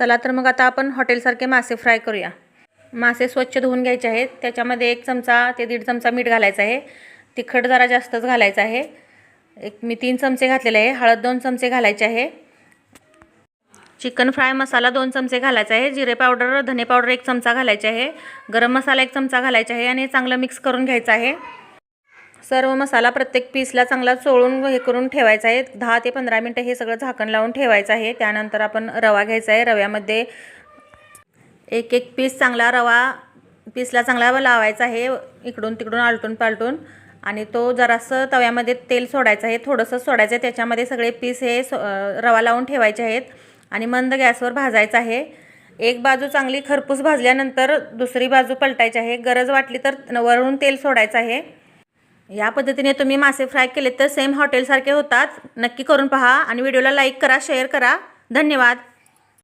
चला तर मग आता आपण हॉटेलसारखे मासे फ्राय करूया। मासे स्वच्छ धुवून घ्यायचे आहेत। त्याच्यामध्ये 1 चमचा ते 1.5 चमचा मीठ घालायचं आहे। तिखट जरा जास्तच घालायचं आहे। मी 3 चमचे घातलेले आहे। हळद 2 चमचे घालायचे आहे। चिकन फ्राय मसाला 2 चमचे घालायचा आहे। जिरे पावडर, धने पावडर 1 चमचा घालायचे आहे। गरम मसाला 1 चमचा घालायचा आहे आणि चांगलं मिक्स करून घ्यायचं आहे। सर्व मसाला प्रत्येक पीसला चांगला चोळून हे करून ठेवायचा आहे। 10 ते 15 मिनिटं हे सगळं झाकण लावून ठेवायचं आहे। त्यानंतर आपण रवा घ्यायचा आहे। रव्यामध्ये एक पीस चांगला रवा पीसला चांगला लावायचा आहे, इकडून तिकडून आलटून पालटून, आणि तो जरासं तव्यामध्ये तेल सोडायचं आहे, थोडंसं सोडायचं आहे। त्याच्यामध्ये सगळे पीस हे रवा लावून ठेवायचे आहेत आणि मंद गॅसवर भाजायचं आहे। एक बाजू चांगली खरपूस भाजल्यानंतर दुसरी बाजू पलटायची आहे। गरज वाटली तर वरून तेल सोडायचं आहे। या पद्धतीने तुम्ही मासे फ्राय केले तर सेम हॉटेलसारखे होतात। नक्की करून पहा आणि व्हिडिओला लाईक करा, शेअर करा। धन्यवाद।